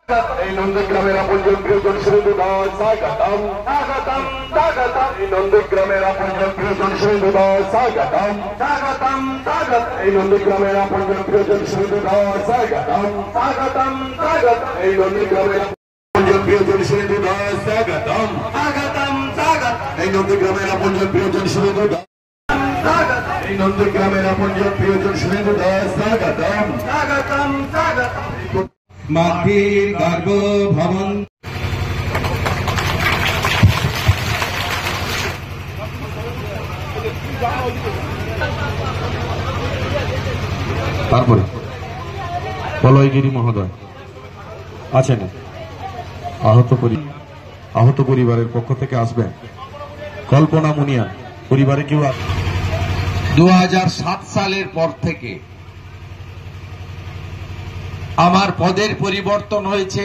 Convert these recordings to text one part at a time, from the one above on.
এই নন্দীগ্রামের আপনজন প্রিয়জন সুরেন্দ্র দাস স্বাগতম স্বাগতম স্বাগতম। এই নন্দীগ্রামের আপনজন প্রিয়জন সুরেন্দ্র দাস স্বাগতম স্বাগতম স্বাগতম। এই নন্দীগ্রামের আপনজন প্রিয়জন সুরেন্দ্র দাস স্বাগতম স্বাগতম স্বাগতম। এই নন্দীগ্রামের আপনজন প্রিয়জন সুরেন্দ্র দাস স্বাগতম স্বাগতম স্বাগতম। এই নন্দীগ্রামের আপনজন প্রিয়জন সুরেন্দ্র দাস স্বাগতম। এই নন্দীগ্রামের আপনজন প্রিয়জন সুরেন্দ্র দাস স্বাগতম স্বাগতম স্বাগতম। মাতৃর গর্ভ ভবন তারপরে পলয়গিরি মহোদয় আছেন, আহত পরিবারের পক্ষ থেকে আসবেন। কল্পনা মুনিয়া পরিবারে কেউ 2007 সালের পর থেকে আমার পদের পরিবর্তন হয়েছে,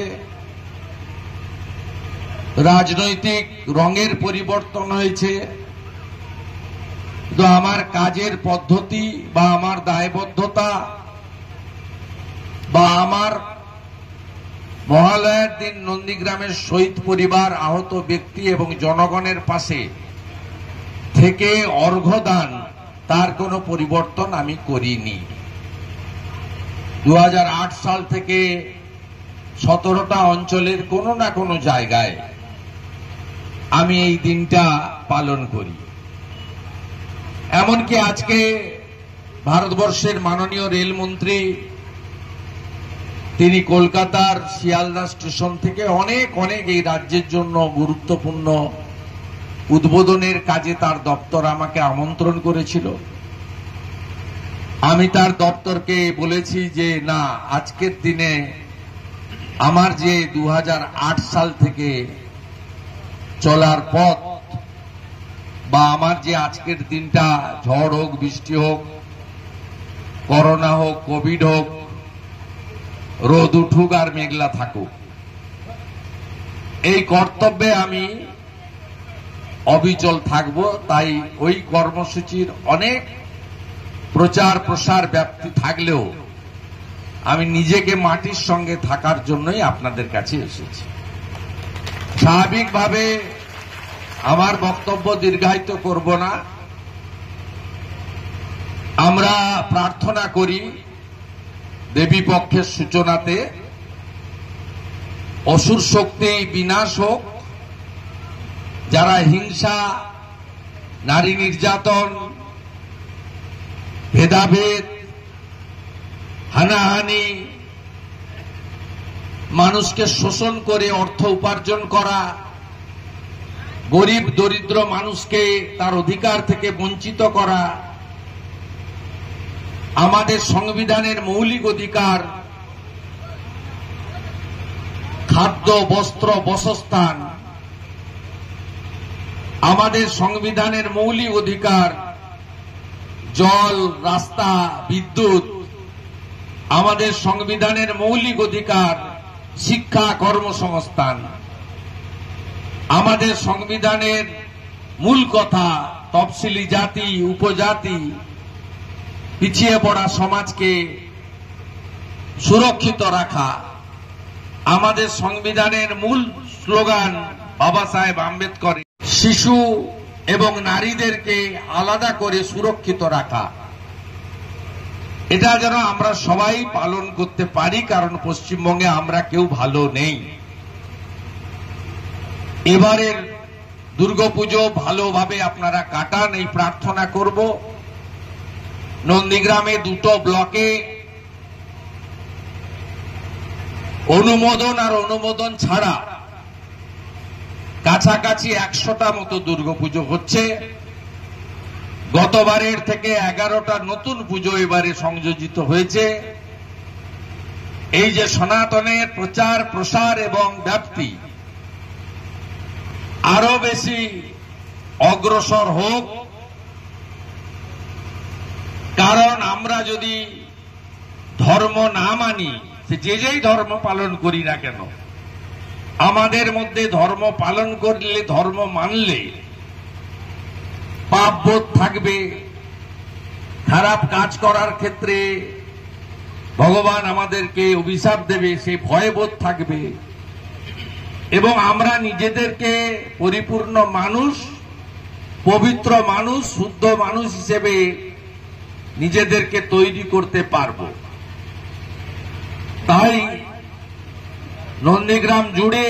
রাজনৈতিক রঙের পরিবর্তন হয়েছে, তো আমার কাজের পদ্ধতি বা আমার দায়বদ্ধতা বা আমার মহালয়ার দিন নন্দীগ্রামের শহীদ পরিবার, আহত ব্যক্তি এবং জনগণের পাশে থেকে অর্ঘ্যদান, তার কোনো পরিবর্তন আমি করিনি। 2008 সাল থেকে 17টা অঞ্চলের কোনো না কোনো জায়গায় আমি এই দিনটা পালন করি। এমনকি আজকে ভারতবর্ষের মাননীয় রেলমন্ত্রী তিনি কলকাতার শিয়ালদা স্টেশন থেকে অনেক এই রাজ্যের জন্য গুরুত্বপূর্ণ উদ্বোধনের কাজে তার দপ্তর আমাকে আমন্ত্রণ করেছিল। আমি তার দপ্তরকে বলেছি যে না, আজকের দিনে আমার যে 2008 সাল থেকে চলার পথ বা আমার যে আজকের দিনটা, ঝড় হোক, বৃষ্টি হোক, করোনা হোক, কোভিড হোক, রোদ উঠুক আর মেঘলা থাকুক, এই কর্তব্যে আমি অবিচল থাকব। তাই ওই কর্মসূচির অনেক প্রচার প্রসার ব্যাপ্তি থাকলেও আমি নিজেকে মাটির সঙ্গে থাকার জন্যই আপনাদের কাছে এসেছি। স্বাভাবিকভাবে আমার বক্তব্য দীর্ঘায়িত করব না। আমরা প্রার্থনা করি দেবী পক্ষের সূচনাতে অসুর শক্তি বিনাশ হোক, যারা হিংসা, নারী নির্যাতন, ভেদাভেদ, হানাহানি, মানুষকে শোষণ করে অর্থ উপার্জন করা, গরিব দরিদ্র মানুষকে তার অধিকার থেকে বঞ্চিত করা, আমাদের সংবিধানের মৌলিক অধিকার খাদ্য, বস্ত্র, বাসস্থান, আমাদের সংবিধানের মৌলিক অধিকার জল, রাস্তা, বিদ্যুৎ, আমাদের সংবিধানের মৌলিক অধিকার শিক্ষা, কর্মসংস্থান, আমাদের সংবিধানের মূল কথা তফসিলি জাতি, উপজাতি, পিছিয়ে পড়া সমাজকে সুরক্ষিত রাখা, আমাদের সংবিধানের মূল স্লোগান বাবা সাহেব আম্বেদকর, শিশু এবং নারীদেরকে আলাদা করে সুরক্ষিত রাখা, এটা যেন আমরা সবাই পালন করতে পারি, কারণ পশ্চিমবঙ্গে আমরা কেউ ভালো নেই। এবারের দুর্গাপুজো ভালোভাবে আপনারা কাটান, এই প্রার্থনা করব। নন্দীগ্রামে 2টো ব্লকে অনুমোদন আর অনুমোদন ছাড়া কাছাকাছি 100টা মতো দুর্গাপুজো হচ্ছে। গতবারের থেকে 11টা নতুন পুজো এবারে সংযোজিত হয়েছে। এই যে সনাতনের প্রচার প্রসার এবং ব্যাপ্তি আরো বেশি অগ্রসর হোক, কারণ আমরা যদি ধর্ম না মানি, যে যেই ধর্ম পালন করি না কেন, আমাদের মধ্যে ধর্ম পালন করলে, ধর্ম মানলে পাপবোধ থাকবে, খারাপ কাজ করার ক্ষেত্রে ভগবান আমাদেরকে অভিশাপ দেবে সেই ভয়বোধ থাকবে, এবং আমরা নিজেদেরকে পরিপূর্ণ মানুষ, পবিত্র মানুষ, শুদ্ধ মানুষ হিসেবে নিজেদেরকে তৈরি করতে পারব। তাই নন্দীগ্রাম জুড়ে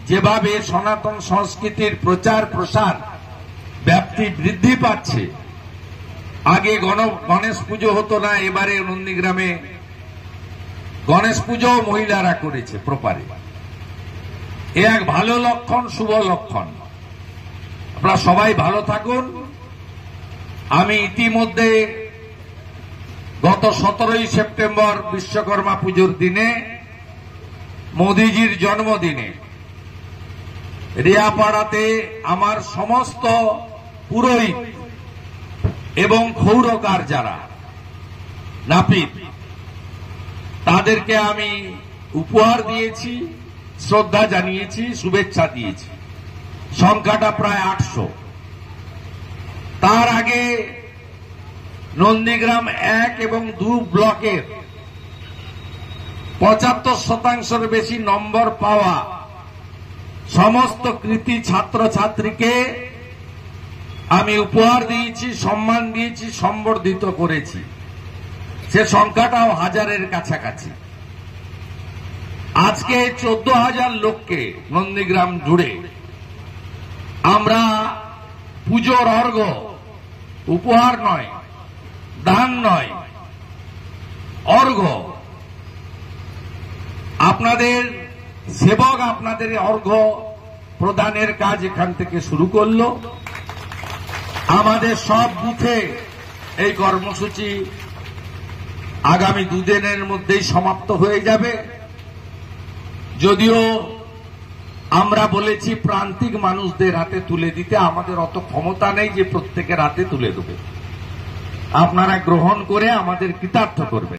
যেভাবে সনাতন সংস্কৃতির প্রচার প্রসার ব্যাপ্তি বৃদ্ধি পাচ্ছে, আগে গণেশ পুজো হতো না, এবারে নন্দীগ্রামে গণেশ পুজো মহিলারা করেছে প্রপারে। এ এক ভালো লক্ষণ, শুভ লক্ষণ। আপনারা সবাই ভালো থাকুন। আমি ইতিমধ্যে গত 17ই সেপ্টেম্বর বিশ্বকর্মা পুজোর দিনে, মোদিজির জন্মদিনে রিয়াপাড়াতে আমার সমস্ত পুরোহিত এবং ক্ষৌরকার যারা নাপিত, তাদেরকে আমি উপহার দিয়েছি, শ্রদ্ধা জানিয়েছি, শুভেচ্ছা দিয়েছি। সংখ্যাটা প্রায় 800। তার আগে নন্দীগ্রাম 1 এবং 2 ব্লকের 75% বেশি নম্বর পাওয়া সমস্ত কৃতি ছাত্রছাত্রীকে আমি উপহার দিয়েছি, সম্মান দিয়েছি, সম্বর্ধিত করেছি। সে সংখ্যাটাও 1000-এর কাছাকাছি। আজকে 14,000 লোককে নন্দীগ্রাম জুড়ে আমরা পুজোর অর্ঘ্য, উপহার নয়, দান নয়, অর্ঘ্য, আপনাদের সেবক আপনাদের অর্ঘ্য প্রদানের কাজ এখান থেকে শুরু করল। আমাদের সব বুথে এই কর্মসূচি আগামী 2 দিনের মধ্যেই সমাপ্ত হয়ে যাবে। যদিও আমরা বলেছি প্রান্তিক মানুষদের হাতে তুলে দিতে, আমাদের অত ক্ষমতা নেই যে প্রত্যেকের হাতে তুলে দেবে। আপনারা গ্রহণ করে আমাদের কৃতার্থ করবেন।